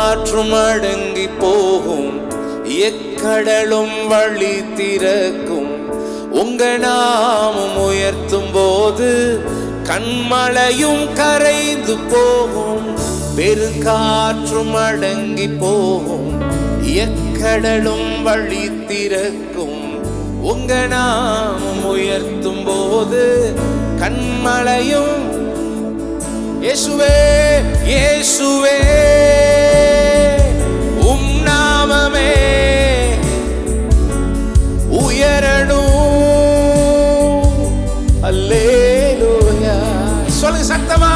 காற்றும் அடங்கி போகும், எக்கடலும் வழி திறக்கும். உங்க நாமம் உயர்த்தும் போது கண்மலையும் கரைந்து போகும். பெருங்காற்றும் அடங்கி போகும், எக்கடலும் வழி திறக்கும். உங்க நாமம் உயர்த்தும் போது கண்மலையும். இயேசுவே இயேசுவே உம் நாமமே உயரணும். அல்லேலூயா. சொல்லுங்க சத்தமா.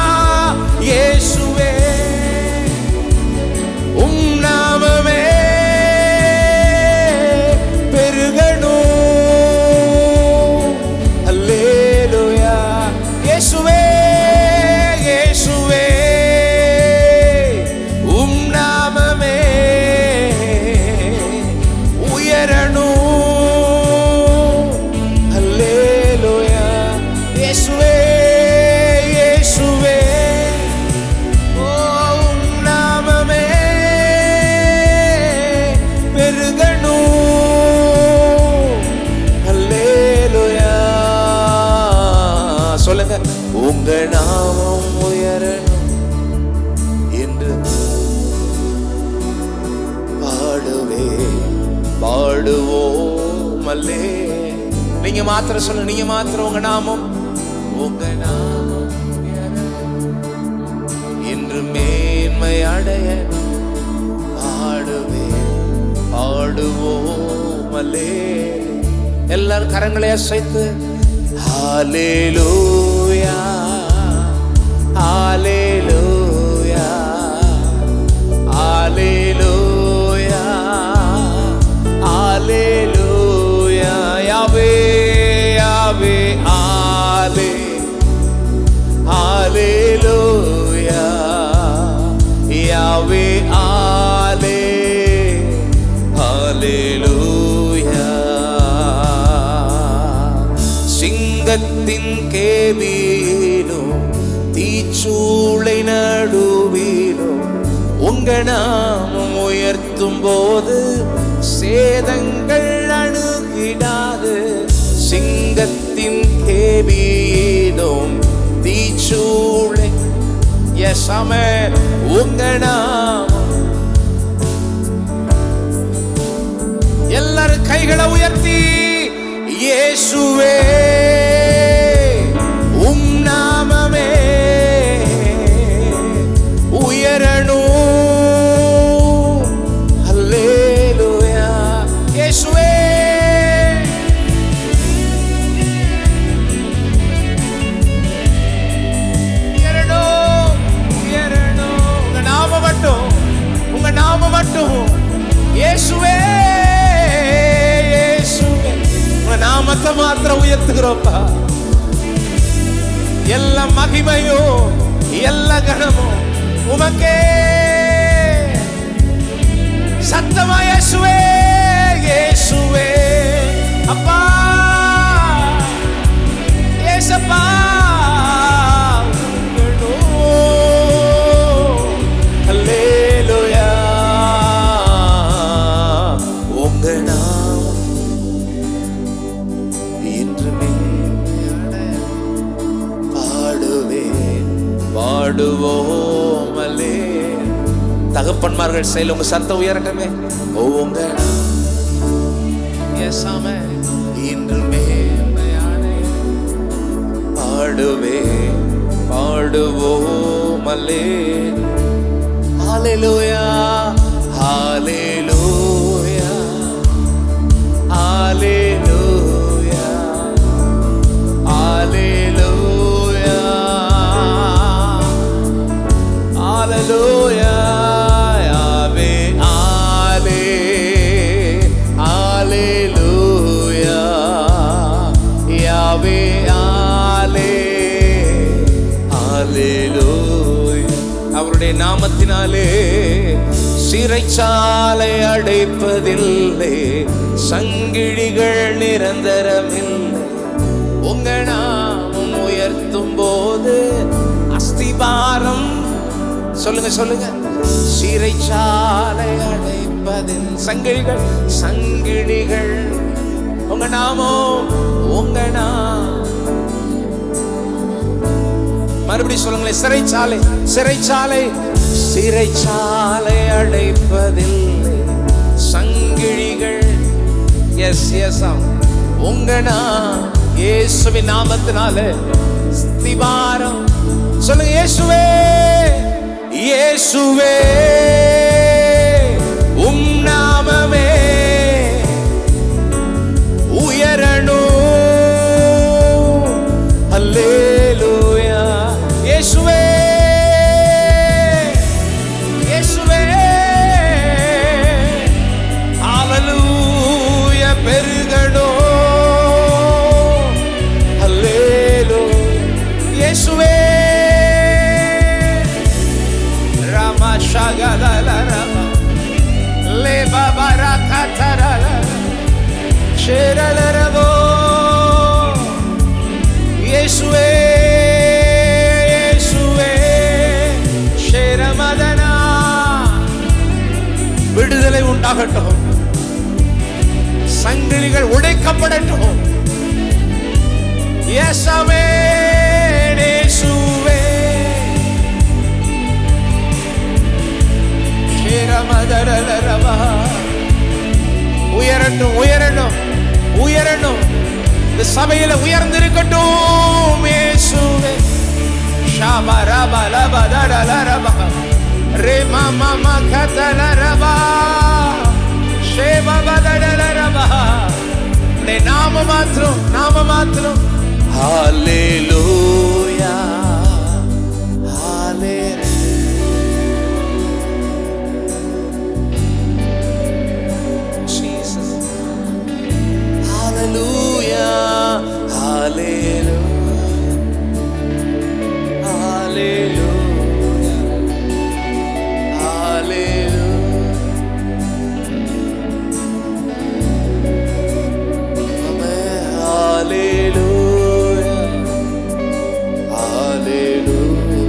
இயேசுவே உம் நாமமே பெருகணும். அல்லேலூயா. இயேசுவே இயேசுவே உம் நாமமே உயரணும். அல்லேலூயா. இயேசுவே இயேசுவே உம் நாமமே பெருகணும். அல்லேலூயா. சொல்லுங்க. உங்க நாமம் உயரணும் என்று பாடுவே பாடுவோம். அல்லே. நீங்க மாத்திரம் சொல்லுங்க. நீங்க மாத்திரம் உங்க நாமம் என்று மேன்மை அடைய பாடுவே பாடுவோம். அல்லே. எல்லாரும் கரங்களை அசைத்து ஹல்லேலூயா ஹல்லேலூயா ஹல்லேலூயா ஹல்லேலூயா. யாவே யாவே ஹல்லே ஹல்லேலூயா யாவே ஹல்லே ஹல்லேலூயா. சிங்கத்தின் கேவியிலும் தீச்சூளை நடுவிலும் உங்க நாமம் உயர்த்தும் போது சேதங்கள் அணுகிடாது. சிங்கத்தின் கேவியிலும் தீச்சூளை. எஸ் ஆமென். உங்க நாமம். எல்லாரும் கைகளை உயர்த்தி இயேசுவே உம் நாமமே உயரணும். அல்லேலூயா. இயேசுவே உயரணும் உயரணும். உங்க நாமம் மட்டும் உங்க நாமம் மட்டும். இயேசுவே இயேசுவே உங்க நாமத்தை மாத்திரம் உயர்த்துகிறோம்ப்பா. எல்லா மகிமையும் எல்லா கனமும் உமக்கே. சத்தமா இயேசுவே இயேசுவே. அப்பா இயேசப்பா. அல்லேலூயா. உங்க நாமம் இன்றுமே பாடுவேன் பாடுவோம். அல்லே. தகப்பன்மார்கள் செயல் உங்க சத்தம் உயரட்டுமே. உங்க இன்றுமே பாடுவேன் பாடுவோம். அல்லே. ஹல்லேலூயா ஹல்லேலூயா ஹல்லேலூயா ஹல்லேலூயா ஹல்லேலூயா. யாவே ஹல்லே ஹல்லேலூயா யாவே ஹல்லே ஹல்லேலூயா. அவருடைய நாமத்தினாலே சிறைச்சாலை அடைப்பதில்லை, சங்கிலிகள் நிரந்தரமில்லை. உங்க நாமம் உயர்த்தும் போது அஸ்திபாரம். சொல்லுங்க சொல்லுங்க. சிறைச்சாலை அடைப்பதில் சங்கிலிகள் சங்கிலிகள் உங்க நாமம் உங்க மறுபடியும் சொல்லுங்களேன். சிறைச்சாலை சிறைச்சாலை சிறைச்சாலை அடைப்பதில்லை சங்கிலிகள். எஸ் எஸ் உங்க இயேசுவின் நாமத்தினால ஸ்திபாரம். சொல்லுங்க இயேசுவே இயேசுவே உம் நாமமே உயரணும். அல்லேலூயா. இயேசுவே இயேசுவே ஹல்லேலூயா பெருகணும். அல்லேலூயா. இயேசுவே ரமா ஷகலலரமா லேபா பரகதரல ஷேரலரவோ. இயேசுவே இயேசுவே ஷேரமதனா. விடுதலை உண்டாகட்டும். சங்கிலிகள் உடைக்கப்படட்டும். இயேசுவே இயேசுவே ஷேரமதரலரவா. உயரட்டும் உயரணும் உயரணும். இந்த சபையில உயர்ந்திருக்கட்டும். இயேசுவே ஷாபரபலபதரலரபா ரேமமம கதலரபா ஷேபபதரலரபா. இந்த நாம மாத்திரம். ஹல்லேலூயா ஹல்லேலூயா. Hallelujah, hallelujah, hallelujah, hallelujah, amen, hallelujah, hallelujah,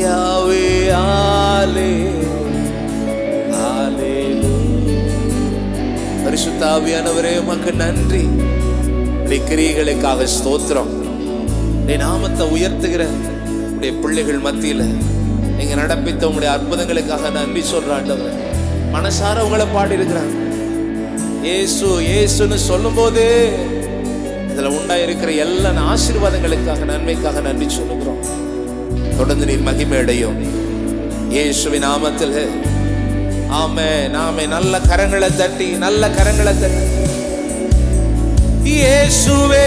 Yahweh, பரிசுத்த ஆவியானவரே உமக்கு நன்றி. கிரியைகளுக்காக ஸ்தோத்திரம். உடைய நாமத்தை உயர்த்துகிற உடைய பிள்ளைகள் மத்தியில நீங்க நடப்பித்த உங்களுடைய அற்புதங்களுக்காக நன்றி சொல்ற ஆண்டவரே. மனசார உங்களை பாடி இருக்கிறாங்க. இயேசு இயேசுன்னு சொல்லும் போது இதுல உண்டாயிருக்கிற எல்லா ஆசீர்வாதங்களுக்காக நன்மைக்காக நன்றி சொல்லுகிறோம். தொடர்ந்து நீர் மகிமை அடையும் இயேசுவின் நாமத்தில். ஆமென் ஆமென். நல்ல கரங்களை தட்டி இயேசுவே